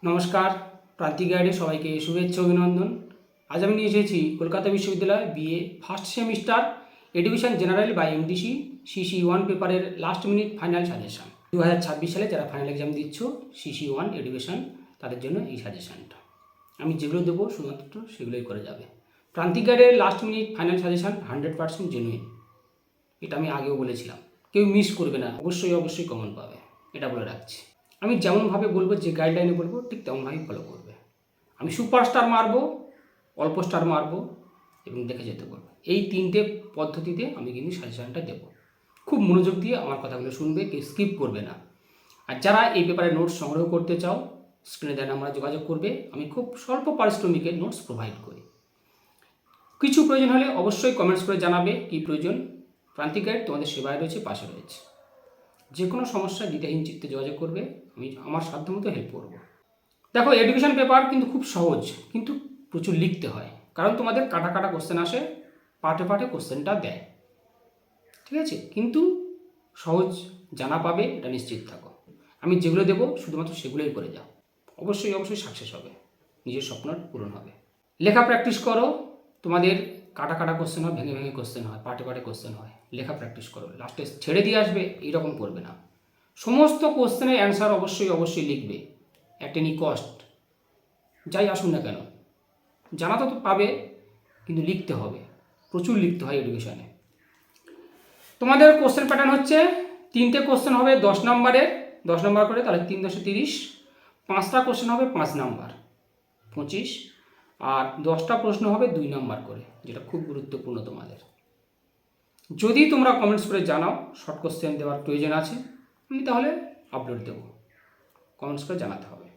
নমস্কার, প্রান্তিক গাইডে সবাইকে শুভেচ্ছা অভিনন্দন। আজ আমি নিয়ে এসেছি কলকাতা বিশ্ববিদ্যালয় BA first semester education general বা এমডিসি সিসি ওয়ান পেপারের লাস্ট মিনিট ফাইনাল সাজেশন। 2026 সালে যারা ফাইনাল এক্সাম দিচ্ছ সিসি ওয়ান এডুকেশন, তাদের জন্য এই সাজেশানটা আমি যেগুলো দেবো শুধুমাত্র সেগুলোই করে যাবে। প্রান্তিক গাইডের last minute final suggestion 100% genuine, এটা আমি আগেও বলেছিলাম। কেউ মিস করবে না, অবশ্যই কমন পাবে, এটা বলে রাখছি। আমি যেমনভাবে বলবো, যে গাইডলাইনে বলবো ঠিক তেমনভাবেই ফলো করবে। আমি সুপারস্টার মারবো, অল্প স্টার মারবো এবং দেখে যেতে বলবো। এই তিনটে পদ্ধতিতে আমি কিন্তু সাজেশানটা দেবো। খুব মনোযোগ দিয়ে আমার কথাগুলো শুনবে, কেউ স্কিপ করবে না। আর যারা এই পেপারে নোটস সংগ্রহ করতে চাও, স্ক্রিনে দেন আমরা যোগাযোগ করবে। আমি খুব স্বল্প পারিশ্রমিকে নোটস প্রোভাইড করি। কিছু প্রয়োজন হলে অবশ্যই কমেন্টস করে জানাবে কী প্রয়োজন। প্রান্তিক গাইড তোমাদের সেবায় রয়েছে, পাশে রয়েছে। যে কোনো সমস্যা দ্বিধাহীন চিত্তে যোগাযোগ করবে, আমি আমার সাধ্যমতো হেল্প করব। দেখো, এডুকেশন পেপার কিন্তু খুব সহজ, কিন্তু প্রচুর লিখতে হয়, কারণ তোমাদের কাটা কাটা কোশ্চেন আসে, পার্টে পার্টে কোশ্চেনটা দেয়, ঠিক আছে? কিন্তু সহজ জানা পাবে, এটা নিশ্চিত থাকো। আমি যেগুলো দেবো শুধুমাত্র সেগুলোই করে যাও, অবশ্যই সাকসেস হবে, নিজের স্বপ্ন পূরণ হবে। লেখা প্র্যাকটিস করো। তোমাদের কাটা কাটা কোশ্চেন হয়, ভেঙে ভেঙে কোশ্চেন হয়, পার্টে পার্টে কোশ্চেন হয়। লেখা প্র্যাকটিস করো, লাস্টে ছেড়ে দিয়ে আসবে এইরকম করবে না। সমস্ত কোশ্চেনের অ্যান্সার অবশ্যই লিখবে অ্যাট এনি কস্ট, যাই আসুন না কেন। জানা তো পাবে, কিন্তু লিখতে হবে, প্রচুর লিখতে হয় এডুকেশনে। তোমাদের কোশ্চেন প্যাটার্ন হচ্ছে 3টে কোশ্চেন হবে 10 নম্বরের, 10 নম্বর করে, তাহলে 3 × 30। 5টা কোশ্চেন হবে 5 নম্বর, 25। আর 10টা প্রশ্ন হবে 2 নম্বর করে, যেটা খুব গুরুত্বপূর্ণ তোমাদের। যদি তোমরা কমেন্টস করে জানাও শর্ট কোশ্চেন দেওয়ার প্রয়োজন আছে, আমি তাহলে আপলোড দেবো। কমেন্টস করে জানাতে হবে।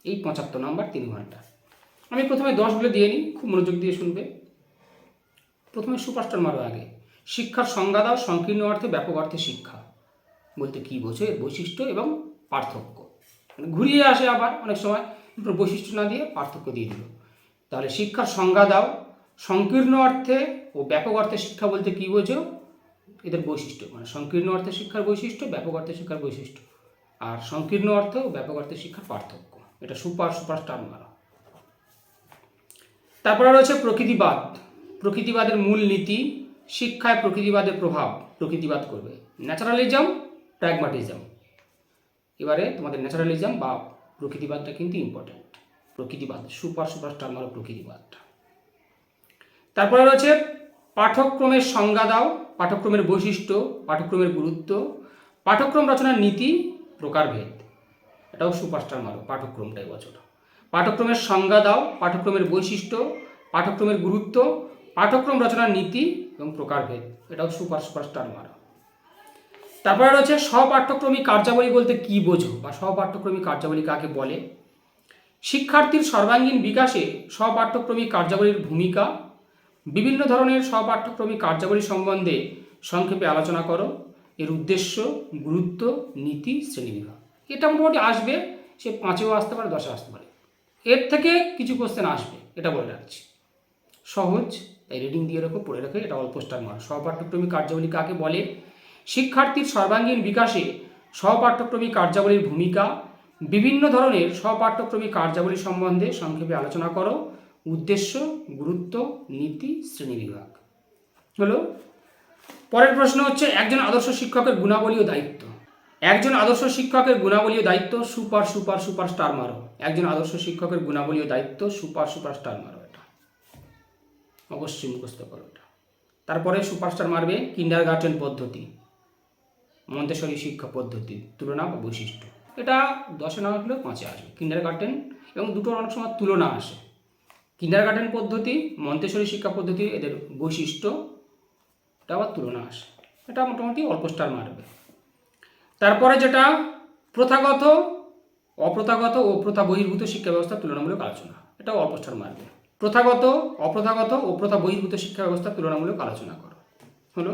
এই 75 নম্বর 3 ঘন্টা। আমি প্রথমে 10গুলো দিয়ে নিই, খুব মনোযোগ দিয়ে শুনবে। প্রথমে সুপারস্টার মারো আগে। শিক্ষার সংজ্ঞা দাও। সংকীর্ণ অর্থে ব্যাপক অর্থে শিক্ষা বলতে কী বোঝো, এর বৈশিষ্ট্য এবং পার্থক্য। মানে ঘুরিয়ে আসে আবার অনেক সময়, বৈশিষ্ট্য না দিয়ে পার্থক্য দিয়ে দিল। তাহলে শিক্ষার সংজ্ঞা দাও। সংকীর্ণ অর্থে ও ব্যাপক অর্থে শিক্ষা বলতে কী বোঝো, এদের বৈশিষ্ট্য। মানে সংকীর্ণ অর্থে শিক্ষার বৈশিষ্ট্য, ব্যাপক অর্থে শিক্ষার বৈশিষ্ট্য, আর সংকীর্ণ অর্থ ও ব্যাপক অর্থে শিক্ষার পার্থক্য। এটা সুপারস্টার মারা। তারপরে রয়েছে প্রকৃতিবাদ। প্রকৃতিবাদের মূল নীতি। শিক্ষায় প্রকৃতিবাদের প্রভাব। প্রকৃতিবাদ করবে। Naturalism, pragmatism. এবারে তোমাদের ন্যাচারালিজম বা প্রকৃতিবাদটা কিন্তু ইম্পর্ট্যান্ট। প্রকৃতিবাদ সুপারস্টার মারো প্রকৃতিবাদটা। তারপরে রয়েছে পাঠ্যক্রমের সংজ্ঞা দাও। পাঠ্যক্রমের বৈশিষ্ট্য, পাঠ্যক্রমের গুরুত্ব, পাঠ্যক্রম রচনার নীতি, প্রকারভেদ। এটাও সুপারস্টার মারো, পাঠ্যক্রমটাই বছর। পাঠ্যক্রমের সংজ্ঞা দাও। পাঠ্যক্রমের বৈশিষ্ট্য, পাঠ্যক্রমের গুরুত্ব, পাঠ্যক্রম রচনার নীতি এবং প্রকারভেদ। এটাও সুপারস্টার মারো। তারপরে রয়েছে স্বপাঠ্যক্রমিক কার্যাবলী বলতে কী বোঝো, বা স্বপাঠ্যক্রমিক কার্যাবলী কাকে বলে। শিক্ষার্থীর সর্বাঙ্গীন বিকাশে স্বপাঠ্যক্রমিক কার্যাবলীর ভূমিকা। বিভিন্ন ধরনের স্বপাঠ্যক্রমিক কার্যাবলী সম্বন্ধে সংক্ষেপে আলোচনা করো। এর উদ্দেশ্য, গুরুত্ব, নীতি, শ্রেণীবিভাগ। এটা মোটামুটি আসবে, সে 5এও আসতে পারে, 10এ আসতে পারে। এর থেকে কিছু কোশ্চেন আসবে, এটা বলে রাখছি। সহজ, তাই রিডিং দিয়ে রাখো, পড়ে রাখো, এটা অল্প স্টার মার্ক। স্বপাঠ্যক্রমিক কার্যাবলী কাকে বলে। শিক্ষার্থীর সর্বাঙ্গীন বিকাশে স্বপাঠ্যক্রমিক কার্যাবলীর ভূমিকা। বিভিন্ন ধরনের স্বপাঠ্যক্রমিক কার্যাবলী সম্বন্ধে সংক্ষেপে আলোচনা করো। উদ্দেশ্য, গুরুত্ব, নীতি, শ্রেণীবিভাগ। হলো। পরের প্রশ্ন হচ্ছে একজন আদর্শ শিক্ষকের গুণাবলী ও দায়িত্ব। একজন আদর্শ শিক্ষকের গুণাবলী ও দায়িত্ব। সুপারস্টার মারো। একজন আদর্শ শিক্ষকের গুণাবলী ও দায়িত্ব, সুপারস্টার মারো। এটা অবশ্যই মুখস্থ করো এটা। তারপরে সুপারস্টার মারবে কিন্ডারগার্টেন পদ্ধতি, মন্তেশ্বরী শিক্ষা পদ্ধতি, তুলনা বা বৈশিষ্ট্য। এটা 10এ না আসলেও 5এ আসবে। কিন্ডারগার্টেন এবং দুটোর অনেক সময় তুলনা আসে। কিন্ডারগার্টেন পদ্ধতি, মন্তেশ্বরী শিক্ষা পদ্ধতি, এদের বৈশিষ্ট্য, এটা আবার তুলনা আসে। এটা মোটামুটি অল্প স্টার মারবে। তারপরে যেটা প্রথাগত, অপ্রথাগত ও প্রথা বহির্ভূত শিক্ষা ব্যবস্থার তুলনামূলক আলোচনা, এটাও অল্প স্টার মারবে। প্রথাগত, অপ্রথাগত ও প্রথা বহির্ভূত শিক্ষা ব্যবস্থার তুলনামূলক আলোচনা করো। হলো।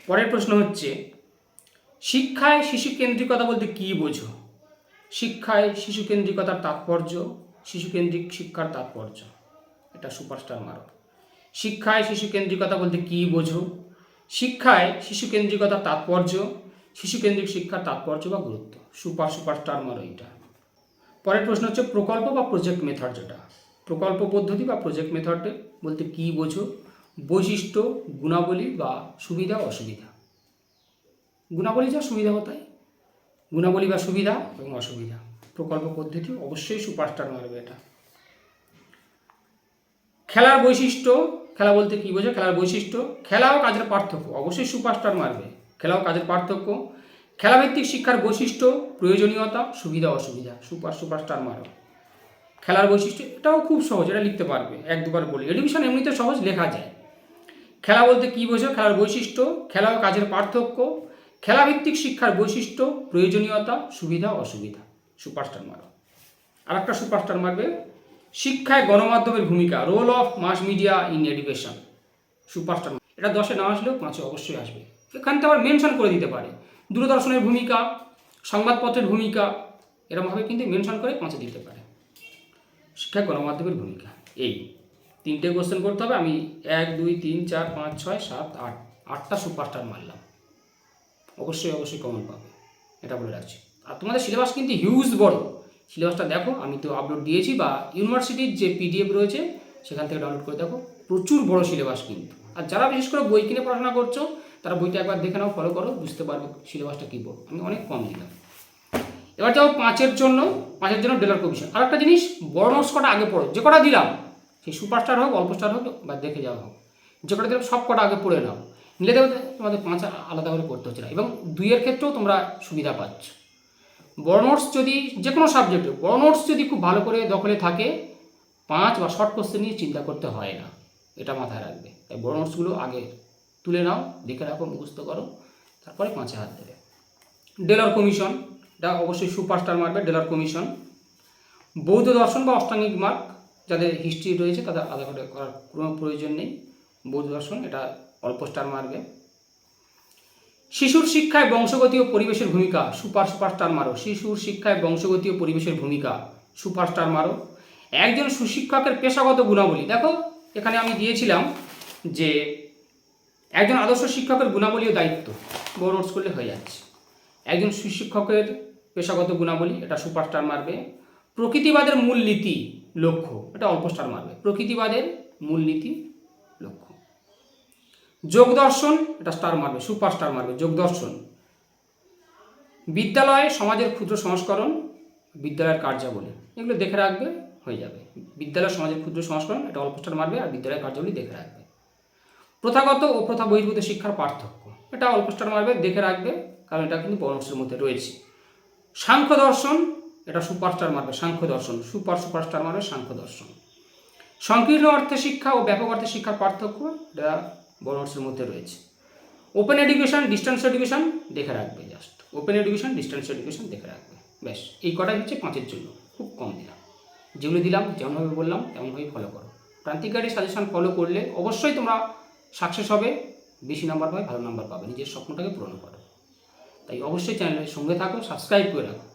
পরের প্রশ্ন হচ্ছে শিক্ষায় শিশু কেন্দ্রিকতা বলতে কী বোঝো। শিক্ষায় শিশু কেন্দ্রিকতার তাৎপর্য, শিশুকেন্দ্রিক শিক্ষার তাৎপর্য। এটা সুপারস্টার মারো। শিক্ষায় শিশু কেন্দ্রিকতা বলতে কী বোঝো। শিক্ষায় শিশু কেন্দ্রিকতার তাৎপর্য, শিশুকেন্দ্রিক শিক্ষার তাৎপর্য বা গুরুত্ব। সুপারস্টার মারো এটা। পরের প্রশ্ন হচ্ছে প্রকল্প বা প্রজেক্ট মেথড, যেটা প্রকল্প পদ্ধতি বা প্রজেক্ট মেথড বলতে কী বোঝো? বৈশিষ্ট্য, গুণাবলী বা সুবিধা অসুবিধা। গুণাবলী যা সুবিধা কোথায়, গুণাবলী বা সুবিধা এবং অসুবিধা। প্রকল্প পদ্ধতি অবশ্যই সুপারস্টার মারবে এটা। খেলার বৈশিষ্ট্য, খেলা বলতে কী বোঝো? খেলার বৈশিষ্ট্য, খেলা ও কাজের পার্থক্য অবশ্যই সুপারস্টার মারবে। খেলা ও কাজের পার্থক্য, খেলাভিত্তিক শিক্ষার বৈশিষ্ট্য, প্রয়োজনীয়তা, সুবিধা অসুবিধা, সুপারস্টার মারো। খেলার বৈশিষ্ট্য এটাও খুব সহজ, এটা লিখতে পারবে, এক দুবার বলি। এডুকেশন এমনিতে সহজ, লেখা যায়। খেলা বলতে কী বোঝো? খেলার বৈশিষ্ট্য, খেলা ও কাজের পার্থক্য, খেলাভিত্তিক শিক্ষার বৈশিষ্ট্য, প্রয়োজনীয়তা, সুবিধা অসুবিধা, সুপারস্টার মারো। আর একটা সুপারস্টার মারবে, শিক্ষায় গণমাধ্যমের ভূমিকা, role of mass media in education, superstar. এটা 10-এ না আসলেও 5-এ অবশ্যই আসবে। এখানটা আবার মেনশন করে দিতে পারে, দূরদর্শনের ভূমিকা, সংবাদপত্রের ভূমিকা, এরকমভাবে কিন্তু মেনশন করে 5-এ দিতে পারে। শিক্ষায় গণমাধ্যমের ভূমিকা, এই 3টে কোশ্চেন করতে হবে। আমি 1, 2, 3, 4, 5, 6, 7, 8 8টা সুপারস্টার মারলাম। অবশ্যই কমন পাবে, এটা বলে রাখছি। আর তোমাদের সিলেবাস কিন্তু হিউজ বড়, সিলেবাসটা দেখো, আমি তো আপলোড দিয়েছি, বা ইউনিভার্সিটির যে PDF রয়েছে সেখান থেকে ডাউনলোড করে দেখো, প্রচুর বড় সিলেবাস কিন্তু। আর যারা বিশেষ করে বই কিনে পড়াশোনা করছো তারা বইটা একবার দেখে নাও, ফলো করো, বুঝতে পারবে সিলেবাসটা কী বড়। আমি অনেক কম দিলাম। এবার যাও 5-এর জন্য ডেলার কমিশন। আর একটা জিনিস, বড় নোটস কটা আগে পড়ো, যে কটা দিলাম, সেই সুপারস্টার হোক, অল্প স্টার হোক, বা দেখে যাওয়া হোক, যে কটা দিলাম সব কটা আগে পড়ে নাও, নিলে দেখো তোমাদের 5 আলাদা করে করতে হচ্ছে না, এবং 2-এর ক্ষেত্রেও তোমরা সুবিধা পাচ্ছ। বড় নোটস যদি যে কোনো সাবজেক্টে বড় নোটস যদি খুব ভালো করে দখলে থাকে, 5 বা শর্ট কোশ্চেন নিয়ে চিন্তা করতে হয় না, এটা মাথায় রাখবে। তাই বড় নোটসগুলো আগে তুলে নাও, দেখে রাখো, মুখস্থ করো, তারপরে 5-এ হাত দেবে। ডেলার কমিশন, এটা অবশ্যই সুপারস্টার মারবে। ডেলার কমিশন, বৌদ্ধ দর্শন বা অষ্টাঙ্গিক মার্গ, যাদের হিস্ট্রি রয়েছে তাদের আলাদা করে করার কোনো প্রয়োজন নেই। বৌদ্ধ দর্শন, এটা অল্প স্টার মারবে। শিশুর শিক্ষায় বংশগতি ও পরিবেশের ভূমিকা, সুপারস্টার মারো। শিশুর শিক্ষায় বংশগতি ও পরিবেশের ভূমিকা, সুপারস্টার মারো। একজন সুশিক্ষকের পেশাগত গুণাবলী, দেখো এখানে আমি দিয়েছিলাম যে একজন আদর্শ শিক্ষকের গুণাবলী ও দায়িত্ব, বড় নোটস করলে হয়ে যাচ্ছে। একজন সুশিক্ষকের পেশাগত গুণাবলী, এটা সুপারস্টার মারবে। প্রকৃতিবাদের মূলনীতি লক্ষ্য, এটা অল্প স্টার মারবে। প্রকৃতিবাদের মূলনীতি লক্ষ্য। যোগদর্শন, এটা স্টার মারবে, সুপারস্টার মারবে। যোগদর্শন, বিদ্যালয় সমাজের ক্ষুদ্র সংস্করণ, বিদ্যালয়ের কার্যাবলী, এগুলো দেখে রাখবে, হয়ে যাবে। বিদ্যালয় সমাজের ক্ষুদ্র সংস্করণ, এটা অল্প স্টার মারবে, আর বিদ্যালয়ের কার্যাবলী দেখে রাখবে। প্রথাগত ও প্রথা বহির্ভূত শিক্ষার পার্থক্য, এটা অল্প স্টার মারবে, দেখে রাখবে, কারণ এটা কিন্তু বর্ণসের মধ্যে রয়েছে। সাংখ্য দর্শন, এটা সুপারস্টার মারবে। সাংখ্য দর্শন, সুপারস্টার মারবে সাংখ্য দর্শন। সংকীর্ণ অর্থে শিক্ষা ও ব্যাপক অর্থে শিক্ষার পার্থক্য, এটা বর্ণসের মধ্যে রয়েছে। ওপেন এডুকেশন, ডিস্টেন্স এডুকেশন দেখে রাখবে, just open education, distance education দেখে রাখবে, ব্যাস। এই কটাই হচ্ছে 5-এর জন্য, খুব কম দিলাম। যেগুলো দিলাম যেমনভাবে বললাম তেমনভাবেই ফলো করো। প্রান্তিক গাইডের সাজেশন ফলো করলে অবশ্যই তোমরা সাকসেস হবে, বেশি নাম্বার পাবে, ভালো নাম্বার পাবে, নিজের স্বপ্নটাকে পূরণ করো। তাই অবশ্যই চ্যানেলের সঙ্গে থাকো, সাবস্ক্রাইব করে রাখো।